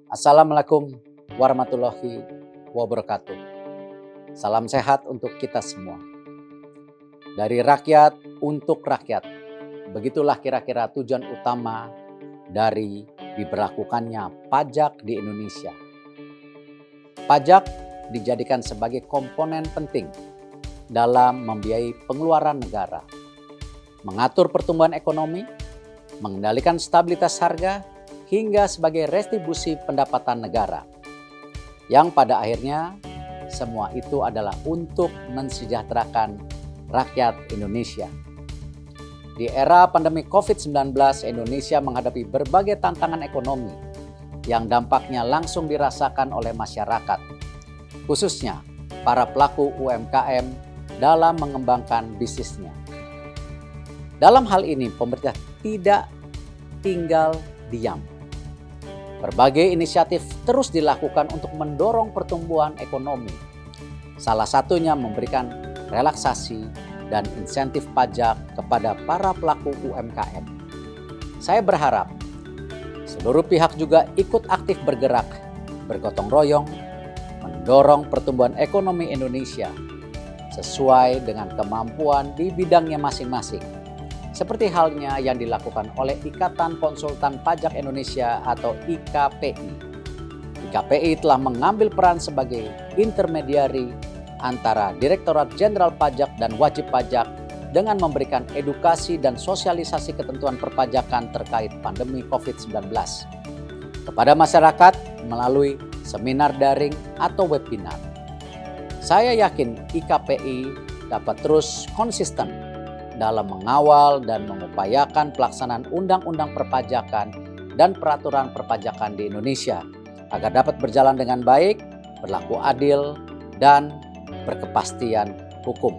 Assalamualaikum warahmatullahi wabarakatuh. Salam sehat untuk kita semua. Dari rakyat untuk rakyat. Begitulah kira-kira tujuan utama dari diberlakukannya pajak di Indonesia. Pajak dijadikan sebagai komponen penting dalam membiayai pengeluaran negara, mengatur pertumbuhan ekonomi, mengendalikan stabilitas harga, hingga sebagai retribusi pendapatan negara. Yang pada akhirnya semua itu adalah untuk mensejahterakan rakyat Indonesia. Di era pandemi COVID-19, Indonesia menghadapi berbagai tantangan ekonomi yang dampaknya langsung dirasakan oleh masyarakat, khususnya para pelaku UMKM dalam mengembangkan bisnisnya. Dalam hal ini, pemerintah tidak tinggal diam. Berbagai inisiatif terus dilakukan untuk mendorong pertumbuhan ekonomi. Salah satunya memberikan relaksasi dan insentif pajak kepada para pelaku UMKM. Saya berharap seluruh pihak juga ikut aktif bergerak, bergotong royong, mendorong pertumbuhan ekonomi Indonesia sesuai dengan kemampuan di bidangnya masing-masing. Seperti halnya yang dilakukan oleh Ikatan Konsultan Pajak Indonesia atau IKPI. IKPI telah mengambil peran sebagai intermediari antara Direktorat Jenderal Pajak dan Wajib Pajak dengan memberikan edukasi dan sosialisasi ketentuan perpajakan terkait pandemi COVID-19 kepada masyarakat melalui seminar daring atau webinar. Saya yakin IKPI dapat terus konsisten dalam mengawal dan mengupayakan pelaksanaan undang-undang perpajakan dan peraturan perpajakan di Indonesia agar dapat berjalan dengan baik, berlaku adil, dan berkepastian hukum.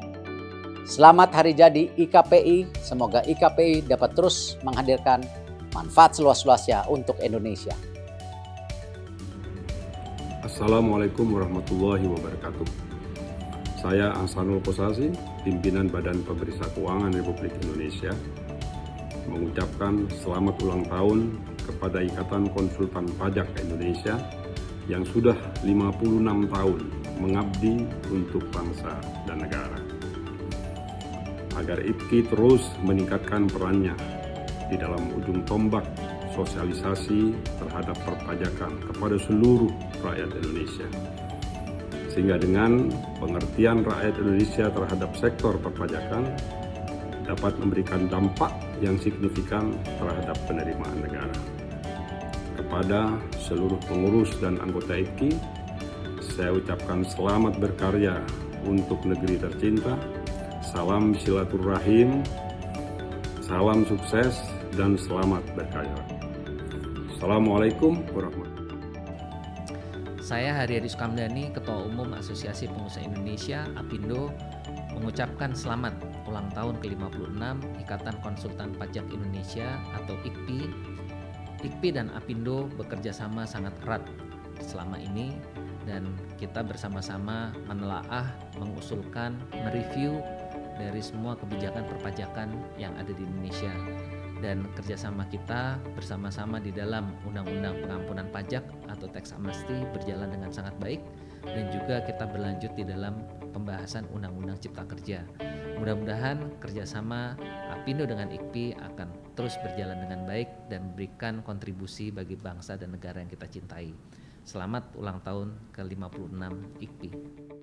Selamat hari jadi IKPI, semoga IKPI dapat terus menghadirkan manfaat seluas-luasnya untuk Indonesia. Assalamualaikum warahmatullahi wabarakatuh. Saya Ahsanul Kossasi, pimpinan Badan Pemeriksa Keuangan Republik Indonesia, mengucapkan selamat ulang tahun kepada Ikatan Konsultan Pajak Indonesia yang sudah 56 tahun mengabdi untuk bangsa dan negara. Agar IPKI terus meningkatkan perannya di dalam ujung tombak sosialisasi terhadap perpajakan kepada seluruh rakyat Indonesia. Sehingga dengan pengertian rakyat Indonesia terhadap sektor perpajakan dapat memberikan dampak yang signifikan terhadap penerimaan negara. Kepada seluruh pengurus dan anggota IPKI, saya ucapkan selamat berkarya untuk negeri tercinta, salam silaturahim, salam sukses, dan selamat berkarya. Assalamualaikum warahmatullahi wabarakatuh. Saya Haryadi Sukamdhani, Ketua Umum Asosiasi Pengusaha Indonesia, APindo, mengucapkan selamat ulang tahun ke-56 Ikatan Konsultan Pajak Indonesia atau IKPI. IKPI dan APindo bekerja sama sangat erat selama ini dan kita bersama-sama menelaah, mengusulkan, mereview dari semua kebijakan perpajakan yang ada di Indonesia. Dan kerjasama kita bersama-sama di dalam Undang-Undang Pengampunan Pajak atau Tax Amnesty berjalan dengan sangat baik dan juga kita berlanjut di dalam pembahasan Undang-Undang Cipta Kerja. Mudah-mudahan kerjasama APindo dengan IKPI akan terus berjalan dengan baik dan memberikan kontribusi bagi bangsa dan negara yang kita cintai. Selamat ulang tahun ke-56 IKPI.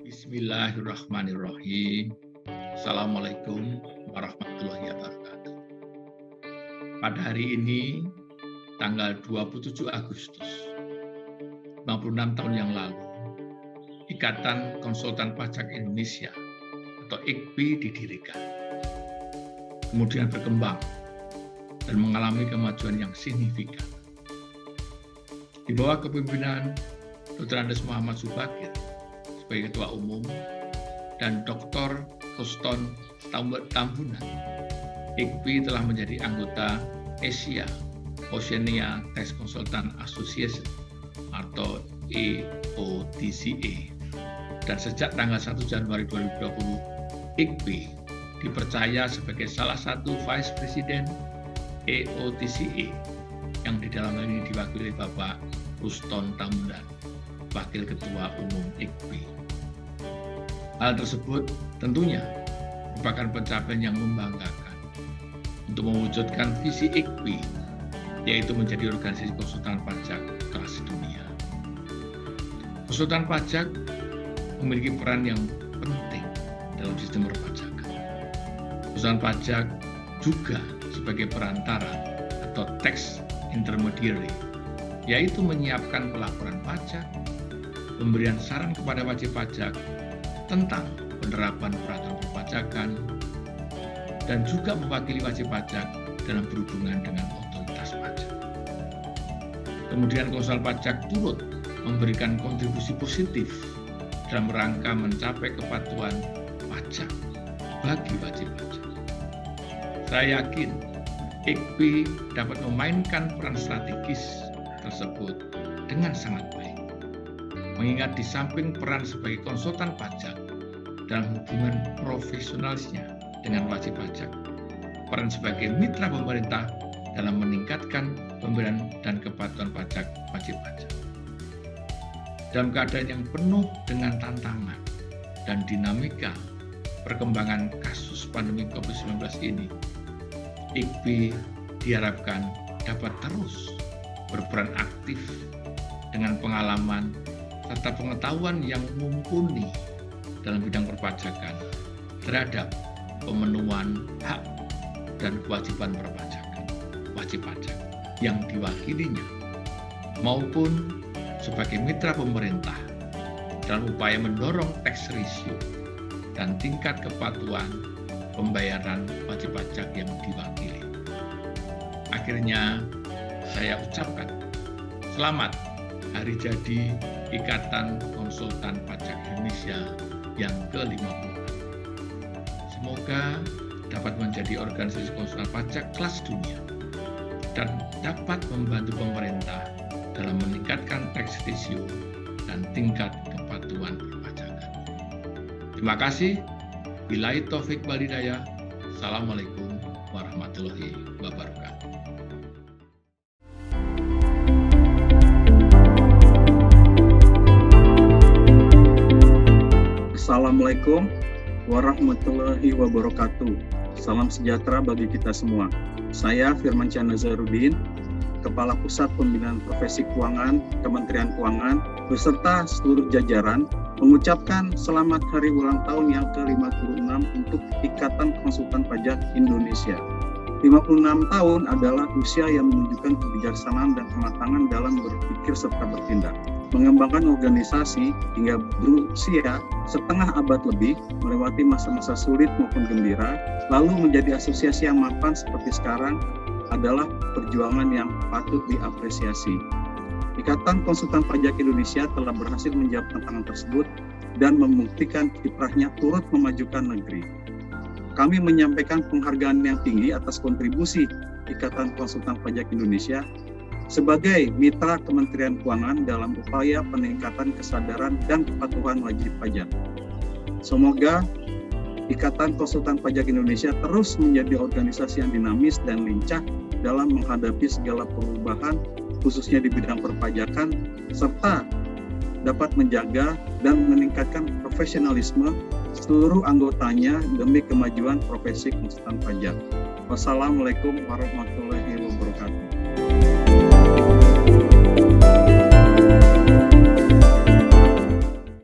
Bismillahirrahmanirrahim. Assalamualaikum warahmatullahi wabarakatuh. Pada hari ini, tanggal 27 Agustus, 56 tahun yang lalu, Ikatan Konsultan Pajak Indonesia atau IKPI didirikan. Kemudian berkembang dan mengalami kemajuan yang signifikan. Di bawah kepemimpinan Dr. Andes Muhammad Subagir sebagai Ketua Umum dan Dr. Ruston Tambunan, IKPI telah menjadi anggota Asia Oceania Tax Consultant Association atau AOTCA. Dan sejak tanggal 1 Januari 2020, IKPI dipercaya sebagai salah satu Vice President AOTCA yang dalam hal ini diwakili Bapak Ruston Tambunan, Wakil Ketua Umum IKPI. Hal tersebut tentunya merupakan pencapaian yang membanggakan untuk mewujudkan visi IKPI, yaitu menjadi organisasi konsultan pajak kelas dunia. Konsultan pajak memiliki peran yang penting dalam sistem perpajakan. Konsultan pajak juga sebagai perantara atau tax intermediary, yaitu menyiapkan pelaporan pajak, pemberian saran kepada wajib pajak tentang penerapan peraturan perpajakan, dan juga mewakili wajib pajak dalam berhubungan dengan otoritas pajak. Kemudian konsultan pajak turut memberikan kontribusi positif dalam rangka mencapai kepatuhan pajak bagi wajib pajak. Saya yakin IKPI dapat memainkan peran strategis tersebut dengan sangat baik. Mengingat di samping peran sebagai konsultan pajak dalam hubungan profesionalisnya dengan wajib pajak, peran sebagai mitra pemerintah dalam meningkatkan pemberian dan kepatuhan pajak wajib pajak. Dalam keadaan yang penuh dengan tantangan dan dinamika perkembangan kasus pandemi COVID-19 ini, IKPI diharapkan dapat terus berperan aktif dengan pengalaman serta pengetahuan yang mumpuni dalam bidang perpajakan terhadap pemenuhan hak dan kewajiban perpajakan wajib pajak yang diwakilinya, maupun sebagai mitra pemerintah dalam upaya mendorong tax ratio dan tingkat kepatuhan pembayaran wajib pajak yang diwakili. Akhirnya, saya ucapkan selamat Hari Jadi Ikatan Konsultan Pajak Indonesia yang ke-50. Semoga dapat menjadi organisasi konsultan pajak kelas dunia dan dapat membantu pemerintah dalam meningkatkan tax ratio dan tingkat kepatuhan perpajakan. Terima kasih. Billahi taufik wal hidayah. Assalamualaikum warahmatullahi wabarakatuh. Assalamualaikum warahmatullahi wabarakatuh. Salam sejahtera bagi kita semua. Saya Firmansyah Nazarudin, Kepala Pusat Pembinaan Profesi Keuangan Kementerian Keuangan beserta seluruh jajaran mengucapkan selamat hari ulang tahun yang ke-56 untuk Ikatan Konsultan Pajak Indonesia. 56 tahun adalah usia yang menunjukkan kebijaksanaan dan kematangan dalam berpikir serta bertindak. Mengembangkan organisasi hingga berusia setengah abad lebih, melewati masa-masa sulit maupun gembira, lalu menjadi asosiasi yang mapan seperti sekarang adalah perjuangan yang patut diapresiasi. Ikatan Konsultan Pajak Indonesia telah berhasil menjawab tantangan tersebut dan membuktikan kiprahnya turut memajukan negeri. Kami menyampaikan penghargaan yang tinggi atas kontribusi Ikatan Konsultan Pajak Indonesia sebagai mitra Kementerian Keuangan dalam upaya peningkatan kesadaran dan kepatuhan wajib pajak. Semoga Ikatan Konsultan Pajak Indonesia terus menjadi organisasi yang dinamis dan lincah dalam menghadapi segala perubahan khususnya di bidang perpajakan, serta dapat menjaga dan meningkatkan profesionalisme seluruh anggotanya demi kemajuan profesi konsultan pajak. Wassalamualaikum warahmatullahi